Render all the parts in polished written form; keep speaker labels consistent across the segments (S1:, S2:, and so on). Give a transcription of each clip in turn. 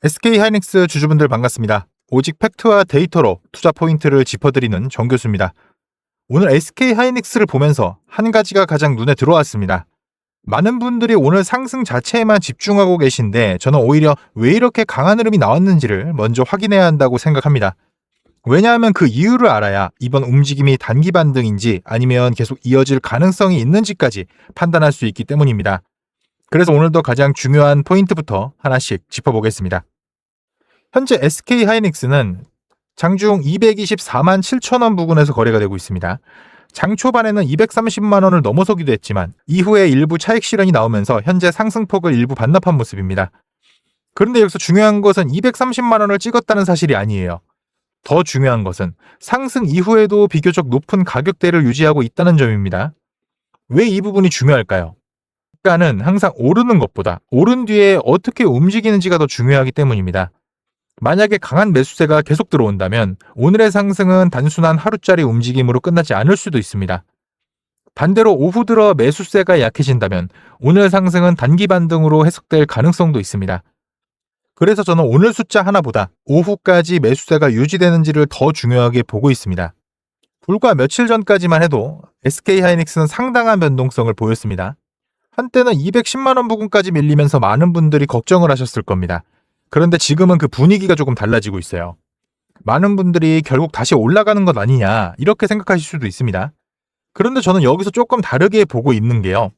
S1: SK하이닉스 주주분들 반갑습니다. 오직 팩트와 데이터로 투자 포인트를 짚어드리는 정 교수입니다. 오늘 SK하이닉스를 보면서 한 가지가 가장 눈에 들어왔습니다. 많은 분들이 오늘 상승 자체에만 집중하고 계신데 저는 오히려 왜 이렇게 강한 흐름이 나왔는지를 먼저 확인해야 한다고 생각합니다. 왜냐하면 그 이유를 알아야 이번 움직임이 단기 반등인지 아니면 계속 이어질 가능성이 있는지까지 판단할 수 있기 때문입니다. 그래서 오늘도 가장 중요한 포인트부터 하나씩 짚어보겠습니다. 현재 SK하이닉스는 장중 224만 7천 원 부근에서 거래가 되고 있습니다. 장 초반에는 230만 원을 넘어서기도 했지만 이후에 일부 차익 실현이 나오면서 현재 상승폭을 일부 반납한 모습입니다. 그런데 여기서 중요한 것은 230만 원을 찍었다는 사실이 아니에요. 더 중요한 것은 상승 이후에도 비교적 높은 가격대를 유지하고 있다는 점입니다. 왜 이 부분이 중요할까요? 주가는 항상 오르는 것보다 오른 뒤에 어떻게 움직이는지가 더 중요하기 때문입니다. 만약에 강한 매수세가 계속 들어온다면 오늘의 상승은 단순한 하루짜리 움직임으로 끝나지 않을 수도 있습니다. 반대로 오후 들어 매수세가 약해진다면 오늘 상승은 단기 반등으로 해석될 가능성도 있습니다. 그래서 저는 오늘 숫자 하나보다 오후까지 매수세가 유지되는지를 더 중요하게 보고 있습니다. 불과 며칠 전까지만 해도 SK하이닉스는 상당한 변동성을 보였습니다. 한때는 210만 원 부근까지 밀리면서 많은 분들이 걱정을 하셨을 겁니다. 그런데 지금은 그 분위기가 조금 달라지고 있어요. 많은 분들이 결국 다시 올라가는 것 아니냐 이렇게 생각하실 수도 있습니다. 그런데 저는 여기서 조금 다르게 보고 있는 게요.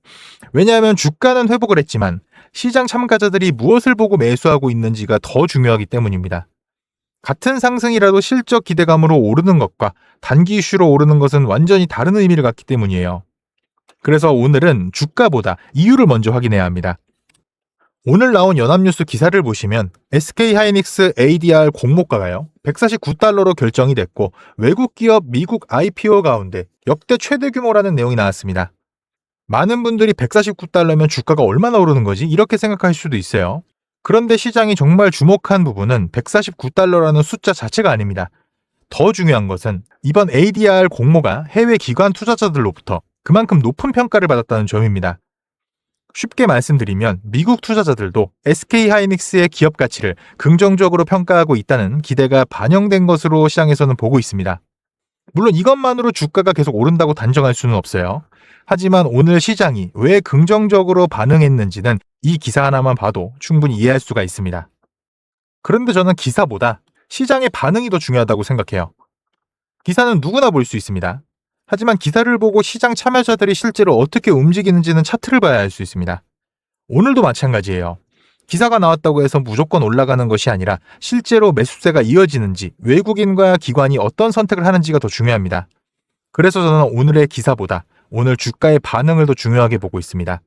S1: 왜냐하면 주가는 회복을 했지만 시장 참가자들이 무엇을 보고 매수하고 있는지가 더 중요하기 때문입니다. 같은 상승이라도 실적 기대감으로 오르는 것과 단기 이슈로 오르는 것은 완전히 다른 의미를 갖기 때문이에요. 그래서 오늘은 주가보다 이유를 먼저 확인해야 합니다. 오늘 나온 연합뉴스 기사를 보시면 SK하이닉스 ADR 공모가가요 149달러로 결정이 됐고 외국 기업 미국 IPO 가운데 역대 최대 규모라는 내용이 나왔습니다. 많은 분들이 149달러면 주가가 얼마나 오르는 거지? 이렇게 생각하실 수도 있어요. 그런데 시장이 정말 주목한 부분은 149달러라는 숫자 자체가 아닙니다. 더 중요한 것은 이번 ADR 공모가 해외 기관 투자자들로부터 그만큼 높은 평가를 받았다는 점입니다. 쉽게 말씀드리면 미국 투자자들도 SK하이닉스의 기업 가치를 긍정적으로 평가하고 있다는 기대가 반영된 것으로 시장에서는 보고 있습니다. 물론 이것만으로 주가가 계속 오른다고 단정할 수는 없어요. 하지만 오늘 시장이 왜 긍정적으로 반응했는지는 이 기사 하나만 봐도 충분히 이해할 수가 있습니다. 그런데 저는 기사보다 시장의 반응이 더 중요하다고 생각해요. 기사는 누구나 볼 수 있습니다. 하지만 기사를 보고 시장 참여자들이 실제로 어떻게 움직이는지는 차트를 봐야 알 수 있습니다. 오늘도 마찬가지예요. 기사가 나왔다고 해서 무조건 올라가는 것이 아니라 실제로 매수세가 이어지는지 외국인과 기관이 어떤 선택을 하는지가 더 중요합니다. 그래서 저는 오늘의 기사보다 오늘 주가의 반응을 더 중요하게 보고 있습니다.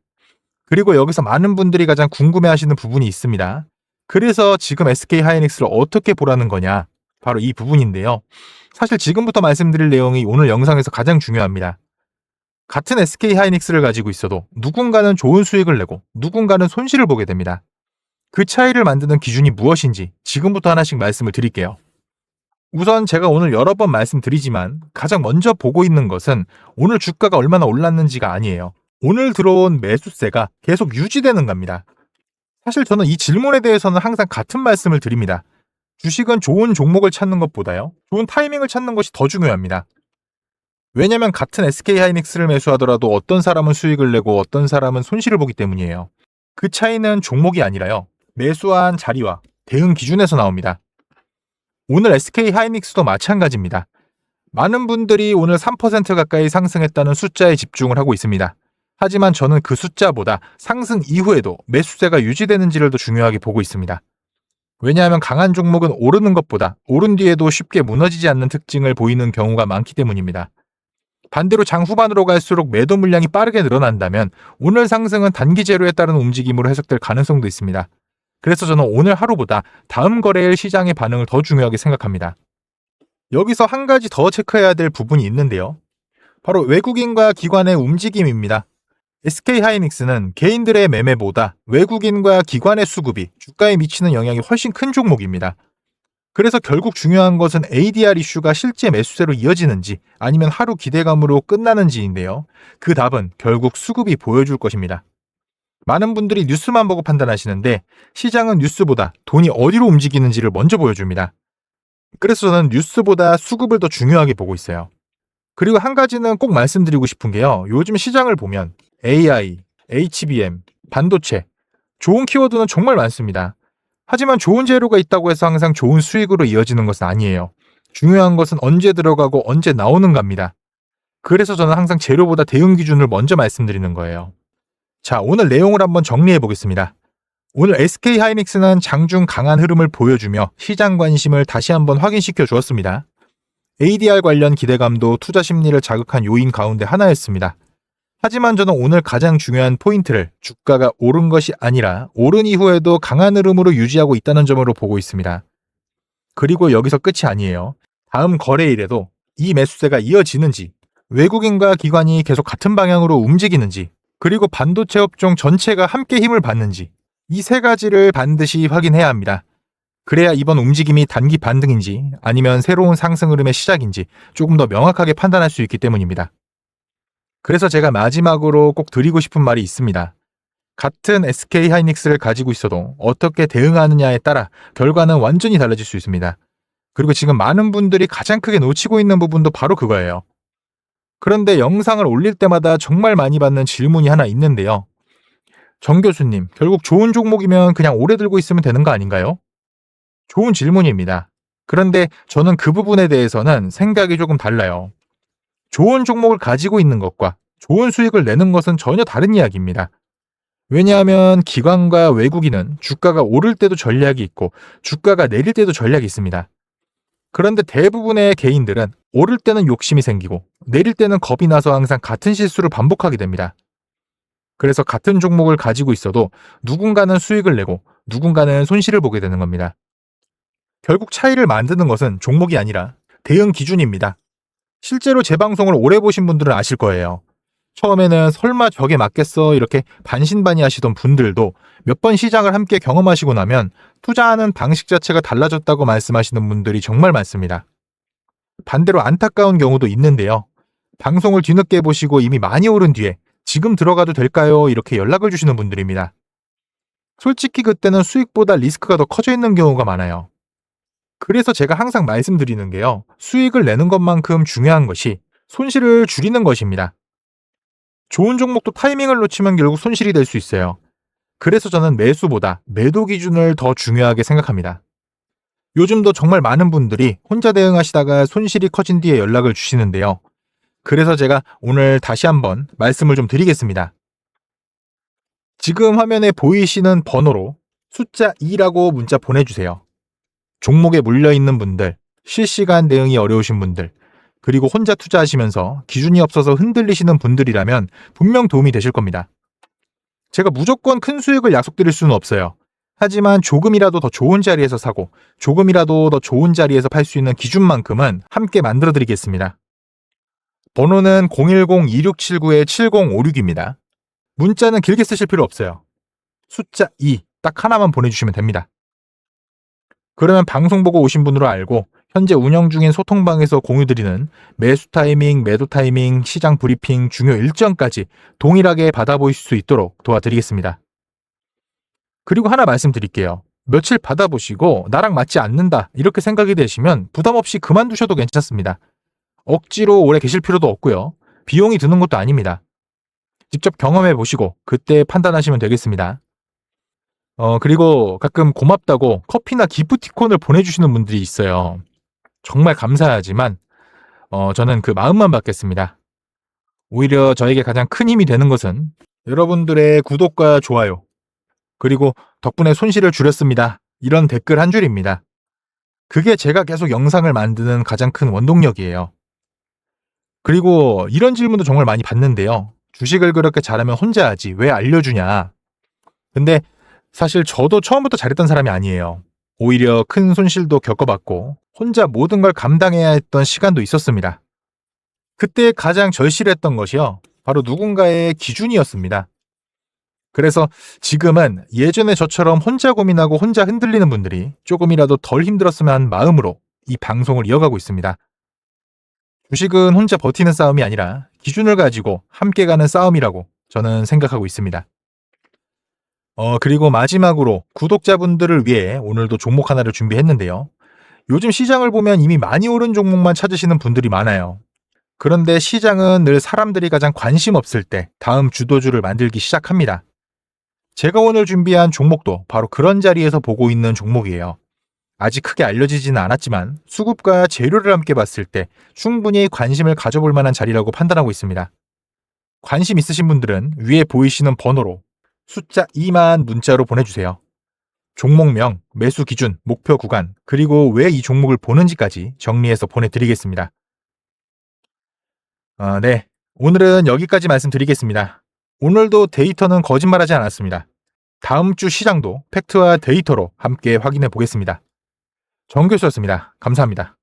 S1: 그리고 여기서 많은 분들이 가장 궁금해하시는 부분이 있습니다. 그래서 지금 SK하이닉스를 어떻게 보라는 거냐? 바로 이 부분인데요. 사실 지금부터 말씀드릴 내용이 오늘 영상에서 가장 중요합니다. 같은 SK하이닉스를 가지고 있어도 누군가는 좋은 수익을 내고 누군가는 손실을 보게 됩니다. 그 차이를 만드는 기준이 무엇인지 지금부터 하나씩 말씀을 드릴게요. 우선 제가 오늘 여러 번 말씀드리지만 가장 먼저 보고 있는 것은 오늘 주가가 얼마나 올랐는지가 아니에요. 오늘 들어온 매수세가 계속 유지되는 겁니다. 사실 저는 이 질문에 대해서는 항상 같은 말씀을 드립니다. 주식은 좋은 종목을 찾는 것보다요, 좋은 타이밍을 찾는 것이 더 중요합니다. 왜냐면 같은 SK하이닉스를 매수하더라도 어떤 사람은 수익을 내고 어떤 사람은 손실을 보기 때문이에요. 그 차이는 종목이 아니라요, 매수한 자리와 대응 기준에서 나옵니다. 오늘 SK하이닉스도 마찬가지입니다. 많은 분들이 오늘 3% 가까이 상승했다는 숫자에 집중을 하고 있습니다. 하지만 저는 그 숫자보다 상승 이후에도 매수세가 유지되는지를 더 중요하게 보고 있습니다. 왜냐하면 강한 종목은 오르는 것보다 오른 뒤에도 쉽게 무너지지 않는 특징을 보이는 경우가 많기 때문입니다. 반대로 장 후반으로 갈수록 매도 물량이 빠르게 늘어난다면 오늘 상승은 단기 재료에 따른 움직임으로 해석될 가능성도 있습니다. 그래서 저는 오늘 하루보다 다음 거래일 시장의 반응을 더 중요하게 생각합니다. 여기서 한 가지 더 체크해야 될 부분이 있는데요. 바로 외국인과 기관의 움직임입니다. SK하이닉스는 개인들의 매매보다 외국인과 기관의 수급이 주가에 미치는 영향이 훨씬 큰 종목입니다. 그래서 결국 중요한 것은 ADR 이슈가 실제 매수세로 이어지는지 아니면 하루 기대감으로 끝나는지인데요. 그 답은 결국 수급이 보여줄 것입니다. 많은 분들이 뉴스만 보고 판단하시는데 시장은 뉴스보다 돈이 어디로 움직이는지를 먼저 보여줍니다. 그래서 저는 뉴스보다 수급을 더 중요하게 보고 있어요. 그리고 한 가지는 꼭 말씀드리고 싶은 게요. 요즘 시장을 보면 AI, HBM, 반도체, 좋은 키워드는 정말 많습니다. 하지만 좋은 재료가 있다고 해서 항상 좋은 수익으로 이어지는 것은 아니에요. 중요한 것은 언제 들어가고 언제 나오는가입니다. 그래서 저는 항상 재료보다 대응 기준을 먼저 말씀드리는 거예요. 자, 오늘 내용을 한번 정리해 보겠습니다. 오늘 SK 하이닉스는 장중 강한 흐름을 보여주며 시장 관심을 다시 한번 확인시켜 주었습니다. ADR 관련 기대감도 투자 심리를 자극한 요인 가운데 하나였습니다. 하지만 저는 오늘 가장 중요한 포인트를 주가가 오른 것이 아니라 오른 이후에도 강한 흐름으로 유지하고 있다는 점으로 보고 있습니다. 그리고 여기서 끝이 아니에요. 다음 거래일에도 이 매수세가 이어지는지, 외국인과 기관이 계속 같은 방향으로 움직이는지, 그리고 반도체 업종 전체가 함께 힘을 받는지, 이 세 가지를 반드시 확인해야 합니다. 그래야 이번 움직임이 단기 반등인지 아니면 새로운 상승 흐름의 시작인지 조금 더 명확하게 판단할 수 있기 때문입니다. 그래서 제가 마지막으로 꼭 드리고 싶은 말이 있습니다. 같은 SK 하이닉스를 가지고 있어도 어떻게 대응하느냐에 따라 결과는 완전히 달라질 수 있습니다. 그리고 지금 많은 분들이 가장 크게 놓치고 있는 부분도 바로 그거예요. 그런데 영상을 올릴 때마다 정말 많이 받는 질문이 하나 있는데요. 정 교수님, 결국 좋은 종목이면 그냥 오래 들고 있으면 되는 거 아닌가요? 좋은 질문입니다. 그런데 저는 그 부분에 대해서는 생각이 조금 달라요. 좋은 종목을 가지고 있는 것과 좋은 수익을 내는 것은 전혀 다른 이야기입니다. 왜냐하면 기관과 외국인은 주가가 오를 때도 전략이 있고 주가가 내릴 때도 전략이 있습니다. 그런데 대부분의 개인들은 오를 때는 욕심이 생기고 내릴 때는 겁이 나서 항상 같은 실수를 반복하게 됩니다. 그래서 같은 종목을 가지고 있어도 누군가는 수익을 내고 누군가는 손실을 보게 되는 겁니다. 결국 차이를 만드는 것은 종목이 아니라 대응 기준입니다. 실제로 제 방송을 오래 보신 분들은 아실 거예요. 처음에는 설마 저게 맞겠어 이렇게 반신반의하시던 분들도 몇 번 시장을 함께 경험하시고 나면 투자하는 방식 자체가 달라졌다고 말씀하시는 분들이 정말 많습니다. 반대로 안타까운 경우도 있는데요. 방송을 뒤늦게 보시고 이미 많이 오른 뒤에 지금 들어가도 될까요? 이렇게 연락을 주시는 분들입니다. 솔직히 그때는 수익보다 리스크가 더 커져 있는 경우가 많아요. 그래서 제가 항상 말씀드리는 게요. 수익을 내는 것만큼 중요한 것이 손실을 줄이는 것입니다. 좋은 종목도 타이밍을 놓치면 결국 손실이 될 수 있어요. 그래서 저는 매수보다 매도 기준을 더 중요하게 생각합니다. 요즘도 정말 많은 분들이 혼자 대응하시다가 손실이 커진 뒤에 연락을 주시는데요. 그래서 제가 오늘 다시 한번 말씀을 좀 드리겠습니다. 지금 화면에 보이시는 번호로 숫자 2라고 문자 보내주세요. 종목에 물려있는 분들, 실시간 대응이 어려우신 분들, 그리고 혼자 투자하시면서 기준이 없어서 흔들리시는 분들이라면 분명 도움이 되실 겁니다. 제가 무조건 큰 수익을 약속드릴 수는 없어요. 하지만 조금이라도 더 좋은 자리에서 사고 조금이라도 더 좋은 자리에서 팔 수 있는 기준만큼은 함께 만들어 드리겠습니다. 번호는 010-2679-7056입니다. 문자는 길게 쓰실 필요 없어요. 숫자 2, 딱 하나만 보내주시면 됩니다. 그러면 방송 보고 오신 분으로 알고 현재 운영 중인 소통방에서 공유드리는 매수 타이밍, 매도 타이밍, 시장 브리핑, 중요 일정까지 동일하게 받아보실 수 있도록 도와드리겠습니다. 그리고 하나 말씀드릴게요. 며칠 받아보시고 나랑 맞지 않는다 이렇게 생각이 되시면 부담 없이 그만두셔도 괜찮습니다. 억지로 오래 계실 필요도 없고요. 비용이 드는 것도 아닙니다. 직접 경험해 보시고 그때 판단하시면 되겠습니다. 그리고 가끔 고맙다고 커피나 기프티콘을 보내주시는 분들이 있어요. 정말 감사하지만 저는 그 마음만 받겠습니다. 오히려 저에게 가장 큰 힘이 되는 것은 여러분들의 구독과 좋아요, 그리고 덕분에 손실을 줄였습니다. 이런 댓글 한 줄입니다. 그게 제가 계속 영상을 만드는 가장 큰 원동력이에요. 그리고 이런 질문도 정말 많이 받는데요. 주식을 그렇게 잘하면 혼자 하지 왜 알려주냐. 근데 사실 저도 처음부터 잘했던 사람이 아니에요. 오히려 큰 손실도 겪어봤고 혼자 모든 걸 감당해야 했던 시간도 있었습니다. 그때 가장 절실했던 것이요. 바로 누군가의 기준이었습니다. 그래서 지금은 예전에 저처럼 혼자 고민하고 혼자 흔들리는 분들이 조금이라도 덜 힘들었으면 하는 마음으로 이 방송을 이어가고 있습니다. 주식은 혼자 버티는 싸움이 아니라 기준을 가지고 함께 가는 싸움이라고 저는 생각하고 있습니다. 그리고 마지막으로 구독자분들을 위해 오늘도 종목 하나를 준비했는데요. 요즘 시장을 보면 이미 많이 오른 종목만 찾으시는 분들이 많아요. 그런데 시장은 늘 사람들이 가장 관심 없을 때 다음 주도주를 만들기 시작합니다. 제가 오늘 준비한 종목도 바로 그런 자리에서 보고 있는 종목이에요. 아직 크게 알려지지는 않았지만 수급과 재료를 함께 봤을 때 충분히 관심을 가져볼 만한 자리라고 판단하고 있습니다. 관심 있으신 분들은 위에 보이시는 번호로 숫자 2만 문자로 보내주세요. 종목명, 매수 기준, 목표 구간, 그리고 왜 이 종목을 보는지까지 정리해서 보내드리겠습니다. 네. 오늘은 여기까지 말씀드리겠습니다. 오늘도 데이터는 거짓말하지 않았습니다. 다음 주 시장도 팩트와 데이터로 함께 확인해 보겠습니다. 정 교수였습니다. 감사합니다.